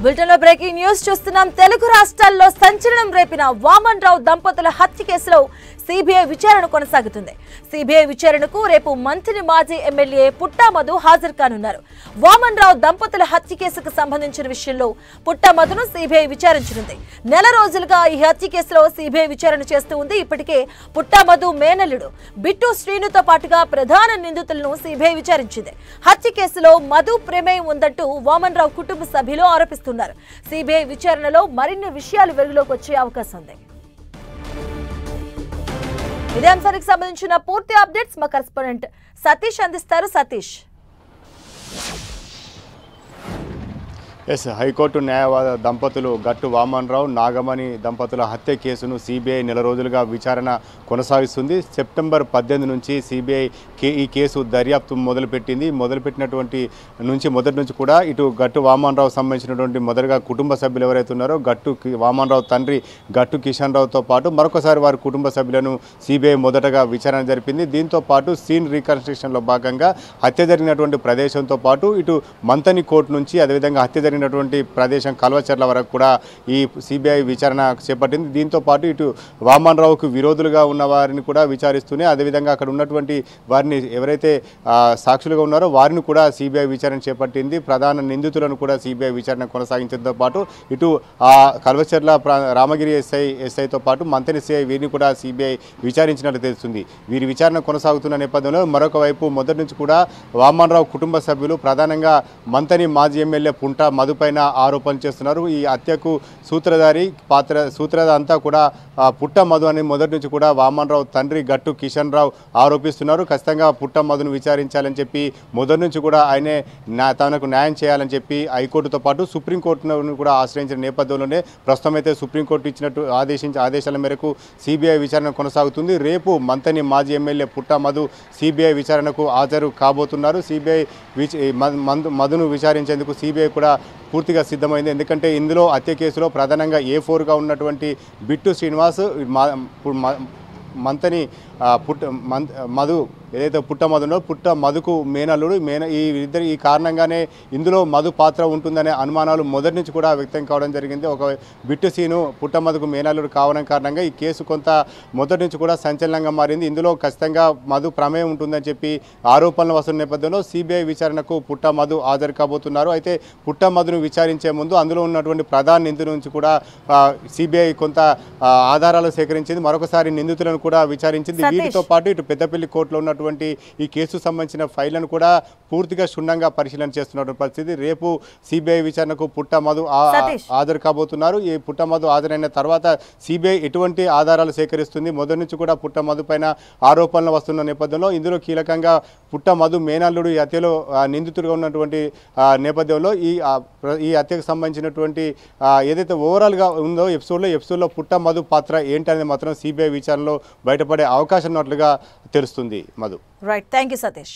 బులెటిన్లో breaking news చూస్తున్నాం. తెలుగు రాష్ట్రాల్లో సంచలనం రేపిన వామన్ రావు దంపతుల హత్య కేసులో సిబిఐ విచారణ కొనసాగుతుంది. సిబిఐ విచారణకు రేపు మంత్రి మాజీ ఎమ్మెల్యే పుట్టా మధు హాజరు కానున్నారు. వామన్ రావు దంపతుల హత్య కేసుకు సంబంధించిన విషయంలో పుట్టా మధును సిబిఐ విచారించనుంది. నెల రోజులుగా ఈ హత్య కేసులో సిబిఐ విచారణ చేస్తూ ఉంది. ఇప్పటికే పుట్టా మధు మేనల్లుడు బిట్టు శ్రీనుతో పాటుగా ప్రధాన నిందితులను సిబిఐ విచారించింది. హత్య కేసులో మధు ప్రమేయం ఉందంటూ వామన్ రావు కుటుంబ సభ్యులు ఆరోపిస్తున్నారు. సిబిఐ విచారణలో మరిన్ని విషయాలు వెలుగులోకి వచ్చే అవకాశం ఉంది. ఇదే అంశానికి సంబంధించిన పూర్తి అప్డేట్స్ మా కరెస్పాండెంట్ సతీష్ అందిస్తారు. సతీష్, హైకోర్టు న్యాయవాద దంపతులు గట్టు వామన్ రావు నాగమణి దంపతుల హత్య కేసును సిబిఐ నెల రోజులుగా విచారణ కొనసాగిస్తుంది. సెప్టెంబర్ 18 నుంచి సిబిఐ ఈ కేసు దర్యాప్తు మొదలుపెట్టినటువంటి మొదటి నుంచి కూడా ఇటు గట్టు వామన్ రావు సంబంధించినటువంటి మొదటగా కుటుంబ సభ్యులు ఎవరైతే ఉన్నారో గట్టు వామన్ రావు తండ్రి గట్టు కిషన్ రావుతో పాటు మరొకసారి వారి కుటుంబ సభ్యులను సిబిఐ మొదటగా విచారణ జరిపింది. దీంతో పాటు సీన్ రీకన్స్ట్రక్షన్లో భాగంగా హత్య జరిగినటువంటి ప్రదేశంతో పాటు ఇటు మంతని కోర్టు నుంచి అదేవిధంగా హత్య జరిగినటువంటి ప్రదేశం కల్వచర్ల వరకు కూడా ఈ సిబిఐ విచారణ చేపట్టింది. దీంతో పాటు ఇటు వామన్ రావుకు విరోధులుగా ఉన్న వారిని కూడా విచారిస్తూనే అదేవిధంగా అక్కడ ఉన్నటువంటి వారిని ఎవరైతే సాక్షులుగా ఉన్నారో వారిని కూడా సిబిఐ విచారణ చేపట్టింది. ప్రధాన నిందితులను కూడా సిబిఐ విచారణ కొనసాగించడంతో పాటు ఇటు కల్వచర్ల రామగిరి ఎస్ఐతో పాటు మంతని సిఐ వీరిని కూడా సిబిఐ విచారించినట్లు తెలుస్తుంది. వీరి విచారణ కొనసాగుతున్న నేపథ్యంలో మరొక వైపు మొదటి నుంచి కూడా వామన్ రావు కుటుంబ సభ్యులు ప్రధానంగా మంతని మాజీ ఎమ్మెల్యే పుట్టా మధు పైన ఆరోపణలు చేస్తున్నారు. ఈ హత్యకు సూత్రధారి అంతా కూడా పుట్ట మధు అని మొదటి నుంచి కూడా వామన్ రావు తండ్రి గట్టు కిషన్ రావు ఆరోపిస్తున్నారు. ఖచ్చితంగా పుట్ట మధును విచారించాలని చెప్పి మొదటి నుంచి కూడా ఆయనే తనకు న్యాయం చేయాలని చెప్పి హైకోర్టుతో పాటు సుప్రీంకోర్టును కూడా ఆశ్రయించిన నేపథ్యంలోనే ప్రస్తుతం అయితే సుప్రీంకోర్టు ఇచ్చినట్టు ఆదేశాల మేరకు సిబిఐ విచారణ కొనసాగుతుంది. రేపు మంతని మాజీ ఎమ్మెల్యే పుట్ట మధు సిబిఐ విచారణకు హాజరు కాబోతున్నారు. సిబిఐ మధును విచారించేందుకు సిబిఐ కూడా పూర్తిగా సిద్ధమైంది. ఎందుకంటే ఇందులో హత్య కేసులో ప్రధానంగా A4గా ఉన్నటువంటి బిట్టు శ్రీనివాస్ మంతని మధు ఏదైతే పుట్ట మధునో పుట్ట మధుకు మేనల్లుడు ఈ కారణంగానే ఇందులో మధు పాత్ర ఉంటుందనే అనుమానాలు మొదటి నుంచి కూడా వ్యక్తం కావడం జరిగింది. ఒక బిట్టు సీను పుట్ట మధుకు మేనల్లుడు కావడం కారణంగా ఈ కేసు కొంత మొదటి నుంచి కూడా సంచలనంగా మారింది. ఇందులో ఖచ్చితంగా మధు ప్రమేయం ఉంటుందని చెప్పి ఆరోపణలు వస్తున్న నేపథ్యంలో సిబిఐ విచారణకు పుట్ట మధు హాజరు కాబోతున్నారు. అయితే పుట్ట మధును విచారించే ముందు అందులో ఉన్నటువంటి ప్రధాన నిందితుల నుంచి కూడా సిబిఐ కొంత ఆధారాలు సేకరించింది. మరొకసారి నిందితులను కూడా విచారించింది. వీటితో పాటు ఇటు పెద్దపల్లి కోర్టులో ఉన్నటువంటి ఈ కేసు సంబంధించిన ఫైళ్లను కూడా పూర్తిగా క్షుణ్ణంగా పరిశీలన చేస్తున్నటువంటి పరిస్థితి. రేపు సిబిఐ విచారణకు పుట్ట మధు హాజరు కాబోతున్నారు. ఈ పుట్ట మధు హాజరైన తర్వాత సిబిఐ ఎటువంటి ఆధారాలు సేకరిస్తుంది, మొదటి నుంచి కూడా పుట్ట మధు పైన ఆరోపణలు వస్తున్న నేపథ్యంలో ఇందులో కీలకంగా పుట్ట మధు మేనల్లుడు ఈ హత్యలో నిందితుడిగా ఉన్నటువంటి నేపథ్యంలో ఈ హత్యకు సంబంధించినటువంటి ఏదైతే ఓవరాల్గా ఉందో ఎపిసోడ్లో పుట్ట మధు పాత్ర ఏంటనేది మాత్రం సిబిఐ విచారణలో బయటపడే అవకాశం ఉన్నట్లుగా తెలుస్తుంది. Madhu, right, thank you Satish.